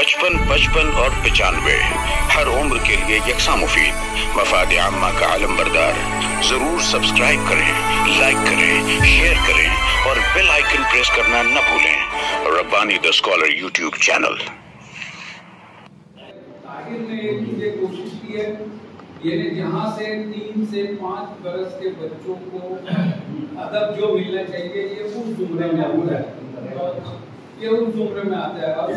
55, 55 और 95 हर उम्र के लिए यकसा मुफीद। मफाद आम्मा का आलम बरदार। जरूर सब्सक्राइब करें, लाइक करें, शेयर करें और बेल आइकन प्रेस करना न भूलें। Rabbani the scholar YouTube channel. Tahir ने ये कोशिश की है, ये जहाँ से 3 से 5 बरस के बच्चों को अदब जो मिलना चाहिए ये उस जुमरे में आता है, ये उस जुमरे में आता है। और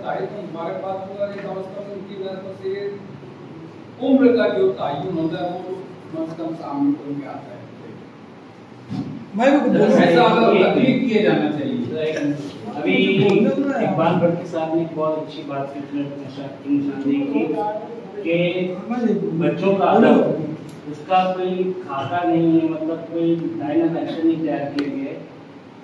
ताहिर को मुबारकबाद होगा कि कम से कम उनकी तरफ से उम्र का जो तयन होता है वो कम से कम सामने में आता है। मैं ऐसा तकलीफ किए जाना चाहिए। अभी इकबाल भट्टी साहब ने बहुत अच्छी बात की कि बच्चों का अदब उसका कोई खाका नहीं है, मतलब कोई लाइन एक्शन नहीं तैयार किए गए।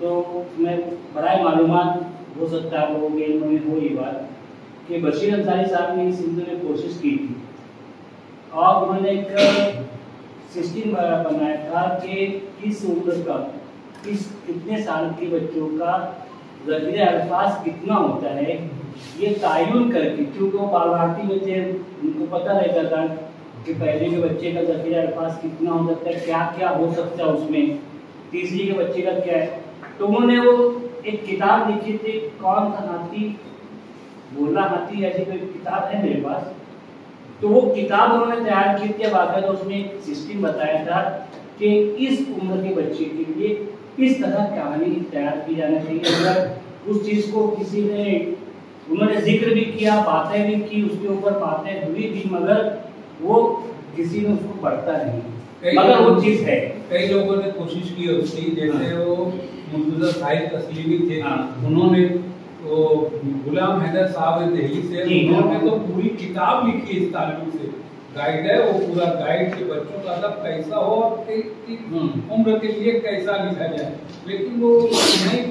तो मैं बड़ा मालूमात हो सकता है लोगों के में हो ये बात कि बशीर अंसारी साहब ने इस सिलसिले में कोशिश की थी और उन्होंने एक सिस्टम बनाया था कि किस उम्र का कितने साल के बच्चों का ज़ख़ीरा अल्फाज कितना होता है ये तयन करके, क्योंकि वो बाल भारती में थे उनको पता रहता था कि पहले के बच्चे का ज़ख़ीरा अल्फाज कितना हो सकता है, क्या क्या हो सकता है उसमें, तीसरी के बच्चे का क्या है। तो उन्होंने वो एक किताब लिखी थी, कौन सा हाथी बोला हाथी, ऐसी कोई किताब है मेरे पास। तो वो किताब उन्होंने तैयार की थी, बाकायदा उसमें एक सिस्टम बताया था कि इस उम्र के बच्चे के लिए इस तरह कहानी तैयार की जाना चाहिए। अगर उस चीज़ को किसी ने उन्होंने जिक्र भी किया, बातें भी की, उसके ऊपर बातें हुई भी, मगर वो किसी ने उसको पढ़ता नहीं, मगर वो चीज़ है। कई लोगों ने कोशिश की उसकी, जैसे वो मुर्तज़ा साहिब तस्लीमी थे, उन्होंने वो गुलाम हैदर साहब दिल्ली से, उन्होंने तो पूरी किताब लिखी इस ताल्लुक से, गाइड है वो पूरा गाइड के बच्चों का अदब कैसा हो और उम्र के लिए कैसा लिखा जाए, लेकिन वो नहीं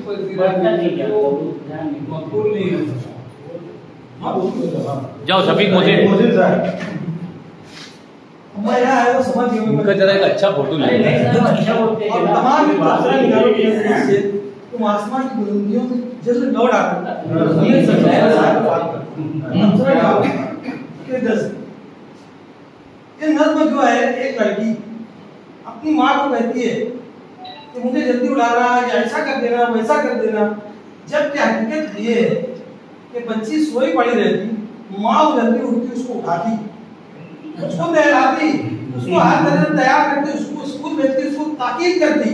मकबूल नहीं है। जाओ शफीक, मुझे वो समझ गए उनका जरा एक अच्छा फोटो ले तुम आसमान की बुलंदियों में जैसे लौट आते ये नज़्म जो है, एक लड़की अपनी माँ को कहती है कि मुझे जल्दी उठाना या ऐसा कर देना वैसा कर देना, जबकि हकीकत ये है कि बच्ची सोई पड़ी रहती, माँ जल्दी उठती उसको उठाती, उसको नहलाती, उसको हर तरह तैयार करती, उसको स्कूल भेजती, उसको ताकीद करती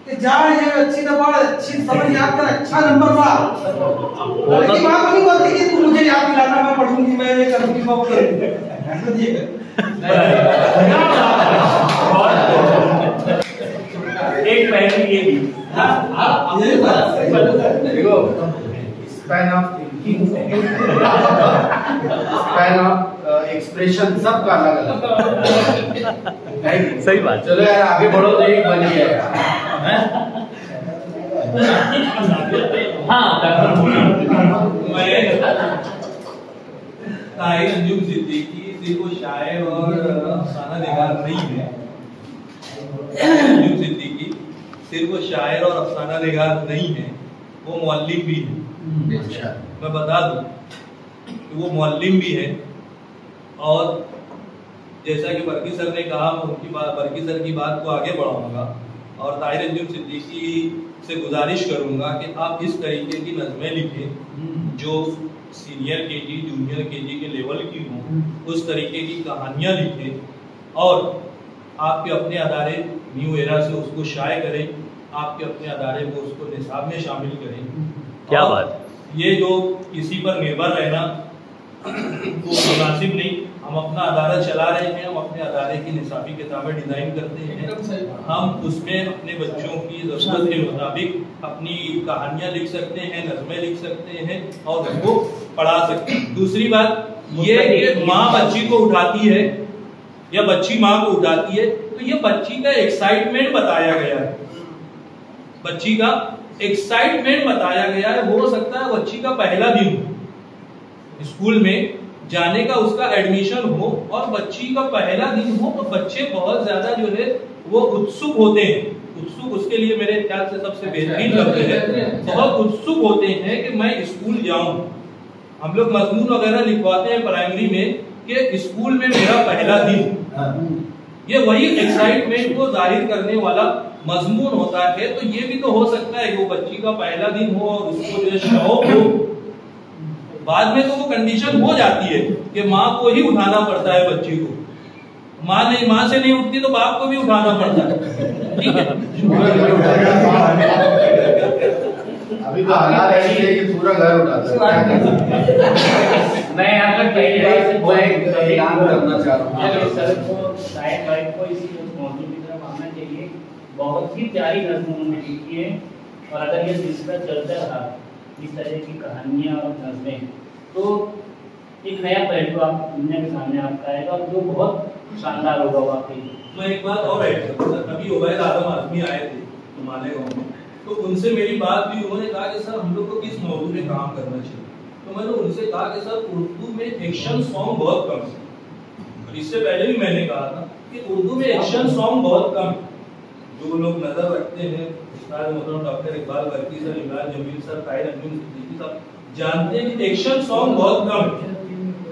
कि जा ये अच्छी दफा अच्छी समझ याद कर, अच्छा नंबर पा। लड़की माँ को नहीं बोलती कि तू मुझे याद दिलाना, मैं पढ़ूंगी, मैं ये करूंगी, मैं वो करूंगी। एक पहलू ये भी देखो, span of thinking, span of expression सबका अलग अलग। सही बात। चलो यार आगे बढ़ो तो एक बन गया यार। ताहिर अंजुम सिद्दीकी सिर्फ शायर और अफसाना निगार नहीं है। अंजुम सिद्दीकी सिर्फ शायर और अफसाना निगार नहीं है, वो मुअल्लिम भी है। अच्छा, मैं बता दूं कि वो मुअल्लिम भी है। और जैसा कि बरकी सर ने कहा, मैं उनकी बात, बरकी सर की बात को आगे बढ़ाऊंगा और ताहिर अंजुम सिद्दीकी से गुजारिश करूंगा कि आप इस तरीके की नज़में लिखें जो सीनियर केजी जूनियर केजी के लेवल की हों, उस तरीके की कहानियाँ लिखें और आपके अपने अदारे न्यू एरा से उसको शाये करें, आपके अपने अदारे को उसको निसाब में शामिल करें। क्या बात। ये जो किसी पर निर्भर रहना वो मुनासिब नहीं। हम अपना अदारा चला रहे हैं, हम अपने अदारे की निसाबी किताबें डिज़ाइन करते हैं, हम उसमें अपने बच्चों की ज़रूरत के मुताबिक अपनी कहानियाँ लिख सकते हैं, नज़में लिख सकते हैं और उनको पढ़ा सकते हैं। दूसरी बात ये कि माँ बच्ची को उठाती है या बच्ची माँ को उठाती है, तो ये बच्ची का एक्साइटमेंट बताया गया है, बच्ची का एक्साइटमेंट बताया गया है। हो सकता है बच्ची का पहला दिन स्कूल में जाने का, उसका एडमिशन हो और बच्ची का पहला दिन हो, तो बच्चे बहुत ज्यादा जो है वो उत्सुक होते हैं। उत्सुक उसके लिए मेरे ख्याल से सबसे बेहतरीन लफ्ज़ है, बहुत उत्सुक होते हैं कि मैं स्कूल जाऊं। हम लोग मजमून वगैरह लिखवाते हैं प्राइमरी में कि स्कूल में मेरा पहला दिन, ये वही एक्साइटमेंट को जाहिर करने वाला मजमून होता है। तो ये भी तो हो सकता है कि वो बच्ची का पहला दिन हो और उसको जो शौक हो। बाद में तो वो कंडीशन हो जाती है कि माँ को ही उठाना पड़ता है बच्ची को, माँ से नहीं उठती तो बाप को भी उठाना पड़ता है, ठीक है। अभी तो हालात ऐसे है कि पूरा घर उठाता है। मैं यहाँ पर पहली बार से वो एक ऐलान करना चाह रहा हूँ सर को शायद भाई को इसी मौजूद की तरफ आना चाहिए। बहुत ही प्यारी नज़्म उन्होंने लिखी है और अगर ये सिलसिला चलता रहा इस तरह की कहानियाँ और नज़में तो एक नया पहलू आप दुनिया के सामने आपका आएगा और जो बहुत शानदार होगा वाकई। मैं एक बात और ऐड करूँगा, अभी उबैद आदम आदमी आए थे तो मालेगांव में, तो उनसे मेरी बात भी, उन्होंने कहा कि सर हम लोग को किस मौजू पे काम करना चाहिए। तो मैंने उनसे कहा कि सर उर्दू में एक्शन सॉन्ग बहुत कम है, और इससे पहले भी मैंने कहा था कि उर्दू में एक्शन सॉन्ग बहुत कम है। जो लोग नजर रखते हैं उस्ताद मोहतरम doctor Iqbal Varki sir, Imran Jameel sir, Tahir Amin Siddiqui sahab जानते हैं कि एक्शन सॉन्ग बहुत कम है।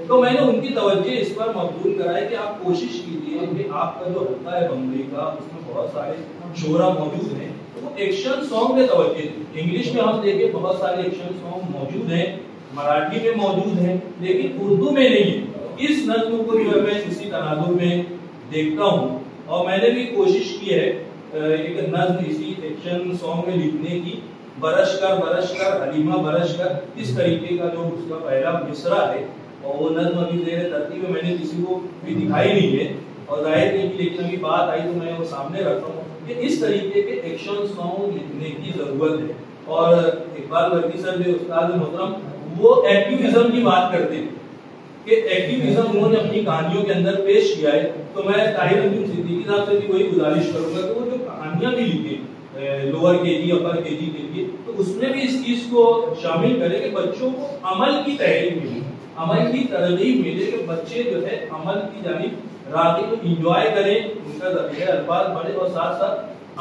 तो मैंने उनकी तवज्जो इस पर मबूल कराई कि आप कोशिश कीजिए कि आपका जो हल्का है बम्बई का, उसमें बहुत सारे शोरा मौजूद हैं, तो वो एक्शन सॉन्ग में तवज्जो दें। इंग्लिश में हम देखें बहुत सारे एक्शन सॉन्ग मौजूद हैं, मराठी में मौजूद हैं, लेकिन उर्दू में नहीं है। इस नज़्म को जो है मैं इसी तनाजुर में देखता हूँ और मैंने भी कोशिश की है एक नज़्म इसी एक्शन सॉन्ग में लिखने की। बरश कर हलीमा बरश कर, इस तरीके का जो उसका पहला मिसरा है, और वो नज़्म अभी ज़ेर तरतीब में मैंने किसी को भी दिखाई नहीं है और जाहिर नहीं की, लेकिन अभी बात आई तो मैं वो सामने रखता हूँ कि इस तरीके के एक्शन सॉन्ग लिखने की ज़रूरत है। और इकबाल वर्की सर जो उस्ताद मोहतरम, वो एक्टिविज्म की बात करते हैं कि एक्टिविज्म उन्होंने अपनी कहानियों के अंदर पेश किया है। तो मैं ताहिर अमीन सिद्दीकी साहब से भी वही गुजारिश करूंगा कि वो जो कहानियां भी लिखे लोअर केजी अपर केजी के लिए, तो उसमें भी इस चीज को शामिल करें कि बच्चों को अमल की तहरीक मिले, अमल की तरगीब मिले, कि बच्चे जो है अमल की जानिब राग़िब को इंजॉय करें, उनका ज़रिया अल्फाज बढ़े और साथ साथ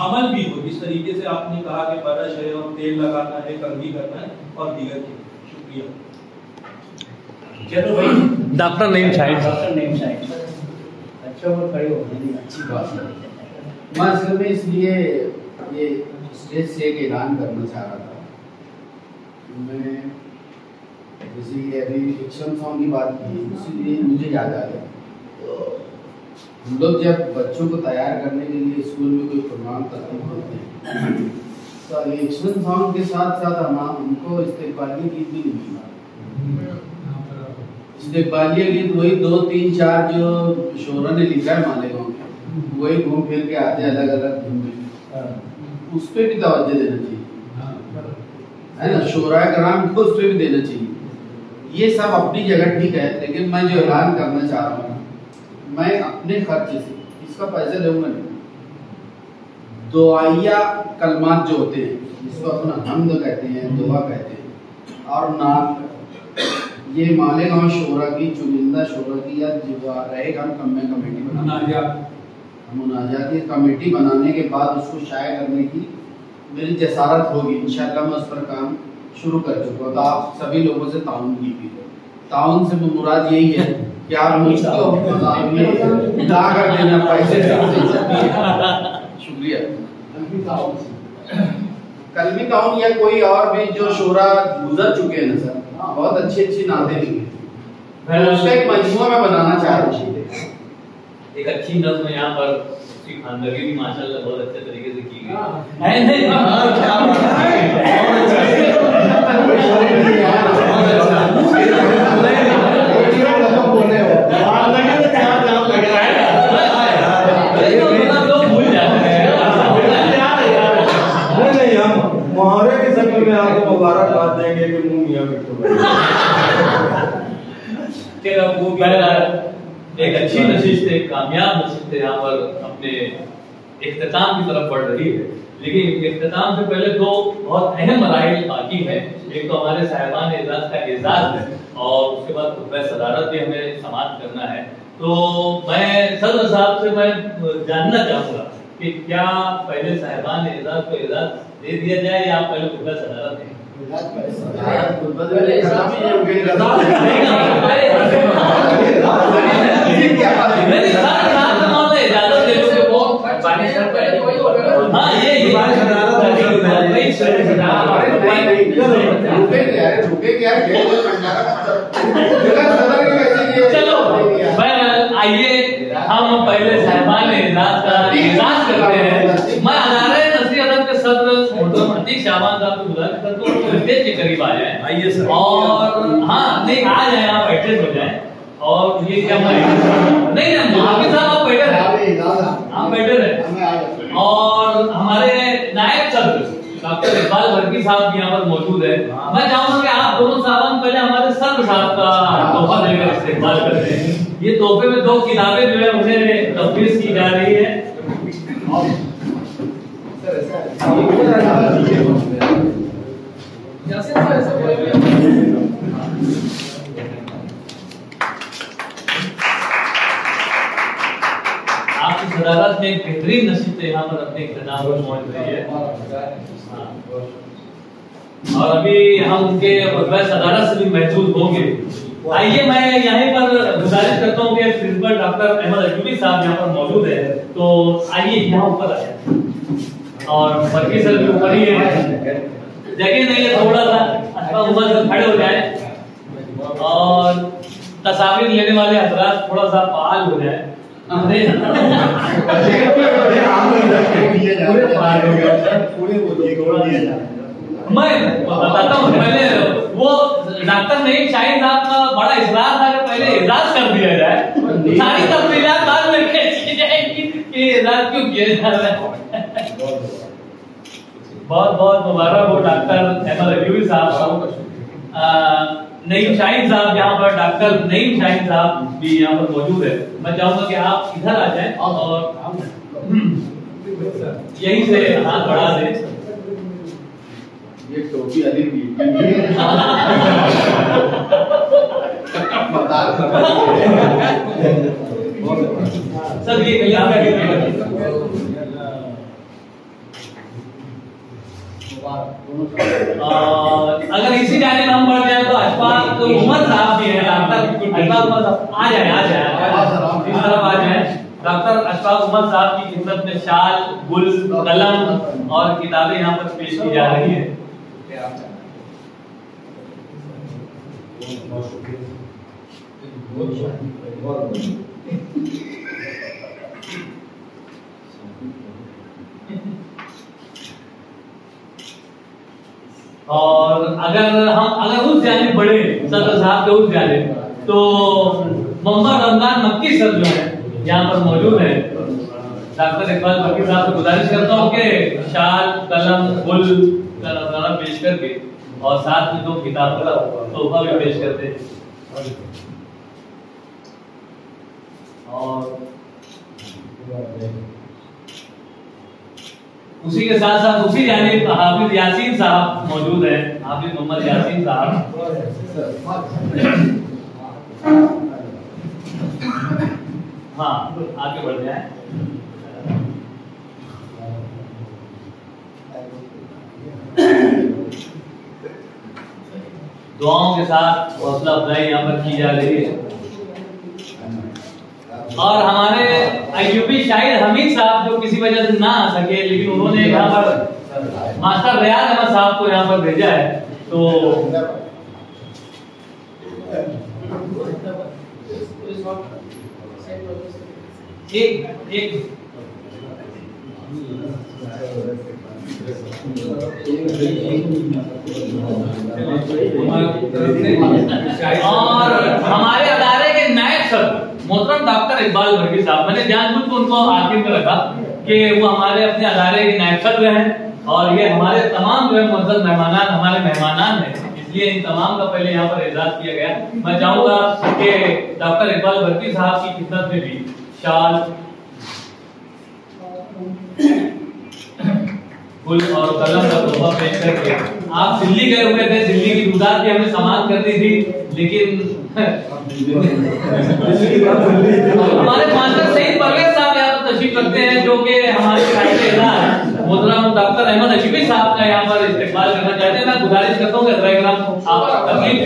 अमल भी हो। जिस तरीके से आपने कहा कि बरश है और तेल लगाना है, कंघी करना है और दीगर चीज़ें। शुक्रिया। चलो भाई doctor name Shahid, doctor name Shahid अच्छा वो खड़े हो गए, अच्छी बात है। मैं असल में इसलिए ये स्टेज से एक ऐलान करना चाह रहा था। मैं जैसे अभी एक्शन सॉन्ग की बात की, इसीलिए मुझे याद आ गया। तो हम लोग जब बच्चों को तैयार करने के लिए स्कूल में कोई प्रोग्राम करते हैं तो एक्शन सॉन्ग के साथ साथ हमको इस्तेक़बालिया गीत भी नहीं। इस्तेक़बालिया गीत वही 2 3 4 जो शोरा ने लिखा है मालेगांव में, वही घूम फिर के आते अलग अलग धुन में, उस पर भी तवज्जो देना चाहिए, है ना। शोरा कराम को उस पर भी देना चाहिए। ये सब अपनी जगह ठीक है, लेकिन मैं जो ऐलान करना चाह रहा हूँ, मैं अपने खर्च से इसका पैसा दूंगा नहीं। दुआया कलमात जो होते हैं, जिसको अपना हम्द कहते हैं, दुआ कहते हैं, और नात, ये मालेगांव शोरा की चुनिंदा शोरा की या जो रहेगा, हम कमेटी मुनाजात की कमेटी बनाने के बाद उसको शाया करने की मेरी जसारत होगी। इंशाल्लाह मैं उस पर काम शुरू कर चुका हूँ। तो आप सभी लोगों से ताउन कीजिए। ताउन से मुराद यही है कि आप मुझको दा कर देना पैसे से। शुक्रिया। कलमी ताउन या कोई और भी जो शोरा गुजर चुके हैं ना सर, बहुत अच्छी नाते लिखे, उसका एक मजमुआ में बनाना चाह रहा हूँ। एक अच्छी नज़्म यहाँ पर उसकी खानदगी भी माशाल्लाह बहुत अच्छे तरीके से की गई मुहावरे की शक्ल में आपको मुबारकबाद देंगे कि मुंह मियां एक अच्छी नशिस्त, एक कामयाब नशिस्त यहाँ पर अपने इख्तिताम की तरफ बढ़ रही है। लेकिन इख्तिताम से पहले 2 बहुत अहम मराहिल बाकी हैं। एक तो हमारे साहिबान एजाज का एजाज है और उसके बाद खुतबा सदारत भी हमें समाप्त करना है। तो मैं सदर साहब से मैं जानना चाहूँगा कि क्या पहले साहिबान एजाज को एजाज दे दिया जाए या पहले खुतबा सदारत दें? चलो आइए हम पहले साहिबान इजलास का इजलास करते हैं। मैं अदारे नसीहत अदब के सदर मोहतरम अतीक शाहबान साहब को बुला करता हूं तो स्टेज के करीब आ जाए। आइए सर। और हाँ नहीं आ जाए, आप एड्रेस हो जाए। और ये क्या नहीं हाफिज साहब आप बैठे रहे, आप बैठे रहे। और हमारे नायब सदर डॉक्टर इकबाल वर्की साहब भी यहाँ पर मौजूद है। मैं चाहूंगा कि आप दोनों साहब पहले हमारे सदर साहब का तोहफा देकर इस्तेमाल करते हैं। ये तोहफे में 2 किताबें जो है उन्हें तफवीज की जा रही है। आपकी सदारत में एक बेहतरीन नसीहत यहाँ पर अपने इख्तिताम पर पहुंच रही है। और अभी हम उनके सदारत से भी महसूस होंगे। आइए मैं यहीं पर गुजारिश करता हूँ कि प्रिंसिपल डॉक्टर अहमद अयूबी साहब यहाँ पर मौजूद है, तो आइए यहाँ ऊपर आ जाए। और वर्की सर भी ऊपर ही है, जगह नहीं है, थोड़ा सा ऊपर से खड़े हो जाए और तस्वीर लेने वाले हजरात थोड़ा सा फाल हो जाए। मैं बताता हूँ, पहले वो डॉक्टर नईम शाहीन साहब का बड़ा इसरार था कि पहले इजलास कर दिया जाए, सारी तफसीलात बाद में की जाएगी कि इजलास क्यों किया जा रहा है। बहुत बहुत मुबारक हो डॉक्टर अहमद अयूबी साहब, नईम शाहीन साहब यहाँ पर, डॉक्टर नईम शाहीन साहब भी यहाँ पर मौजूद है। मैं चाहूंगा कि आप इधर आ जाएं और यहीं से हाथ बढ़ा दें। ये टोपी अली की सर ये अगर इसी जाने में हम बढ़ जाए तो अशफाक उमर साहब भी है, डॉक्टर अशफाक उमर साहब आ जाए इस तरफ आ जाए। डॉक्टर अशफाक उमर साहब की खिदमत में शाल, गुल, कलम और किताबें यहाँ पर पेश की जा रही है। और अगर उस जाने बढ़े सदर साहब के उस जाने तो मोहम्मद रमजान मक्की सर जो है यहाँ पर मौजूद है। डॉक्टर इकबाल वर्की साहब से गुजारिश करता हूँ कि शाल, कलम, गुल का नजराना पेश करके और साथ में 2 किताबों का तोहफा भी पेश करते हैं। और उसी के साथ साथ उसी जानिब हाफिज यासीन साहब मौजूद है, हाफिज मोहम्मद यासीन साहब। हाँ आगे बढ़ जाए। दुआओं के साथ हौसला अफजाई यहाँ पर की जा रही है। और हमारे अयूबी शाहिद हमीद साहब जो किसी वजह से ना आ सके, लेकिन उन्होंने यहाँ पर मास्टर रियाज अहमद साहब को यहाँ पर भेजा है, तो एक और हमारे अदारे के नायब सर मोहतरम डॉक्टर इकबाल वर्की साहब, मैंने जानबूझ के उनको आखिर में रखा कि वो हमारे अपने अदारे के नायब सदर हैं और ये हमारे तमाम जो है मुअज़्ज़ज़ मेहमानान हमारे मेहमानान हैं, इसलिए इन तमाम का पहले यहाँ पर एजाज किया गया। मैं चाहूंगा कि डॉक्टर इकबाल वर्की साहब की खिदमत में भी शाल, फूल और कलम का तोहफा पेश करके, आप दिल्ली गए हुए थे, दिल्ली की गुजार की हमें सामान करनी थी, लेकिन हमारे मास्टर सईद परवेज साहब यहाँ पर तशरीफ रखते हैं जो कि हमारे मोहतरम डॉक्टर अहमद हशीमी साहब का यहाँ पर इस्तेमाल करना चाहते हैं। मैं गुजारिश करता हूँ कि डायग्राम आप तकलीफ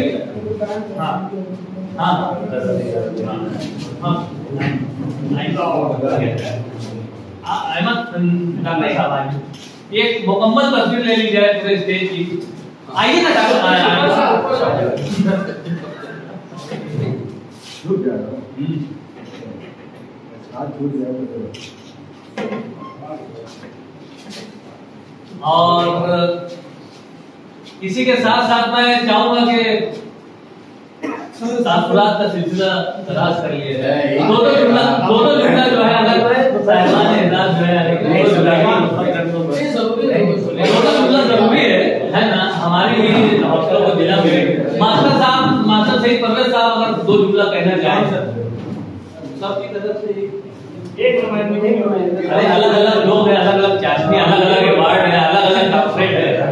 हाँ हाँ अहमद डॉक्टर साहब एक मुकम्मल तस्वीर ले ली जाए पूरे स्टेज की। आइए ना और इसी के साथ साथ मैं चाहूंगा कि तासुरात का सिलसिला दराज कर लिया जाए। दोनों जुमला जो है अगर साहिबान एजाज जो है जरूरी है ना हमारे लिए हौसलों को दिला में। मास्टर सईद परवेज साहब अगर दो जुमला कहना चाहें सबकी तरफ से एक अरे अलग अलग लोग हैं, अलग अलग चाशनी, अलग अलग अवार्ड है, अलग अलग कॉर्पोरेट है।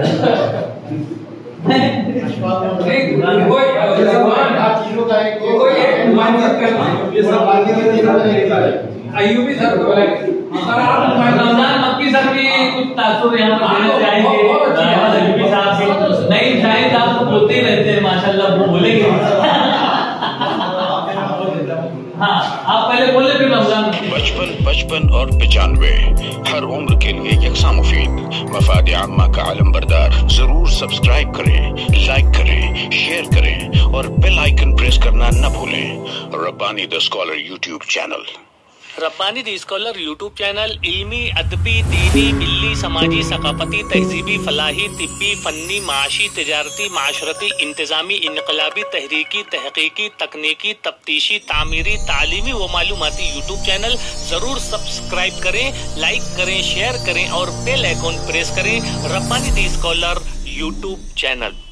अयूबी सर रमजान मक्की सर की कुछ तासुर यहाँ पर देना चाहेंगे। अयूबी साहब की नहीं शायद आप तो बोलते ही रहते हैं माशाल्लाह, वो बोलेंगे। हाँ आप पहले बोले फिर रमजान। 55 और 95 हर उम्र के लिए यकसा मुफीद। मफाद आम्मा का आलम बरदार। जरूर सब्सक्राइब करें, लाइक करें, शेयर करें और बेल आइकन प्रेस करना न भूलें। Rabbani the scholar YouTube channel. Rabbani the scholar YouTube channel इल्मी, अदबी, दीनी, मिल्ली, समाजी, सकाफती, तहजीबी, फलाही, तिब्बी, फन्नी, माशी, तिजारती, माशरती, इंतजामी, इनकलाबी, तहरीकी, तहकीकी, तकनीकी, तफ्तीशी, तामीरी, तालीमी व मालूमाती यूट्यूब चैनल जरूर सब्सक्राइब करें, लाइक करें, शेयर करें और बेल आइकन प्रेस करें। Rabbani the scholar YouTube channel.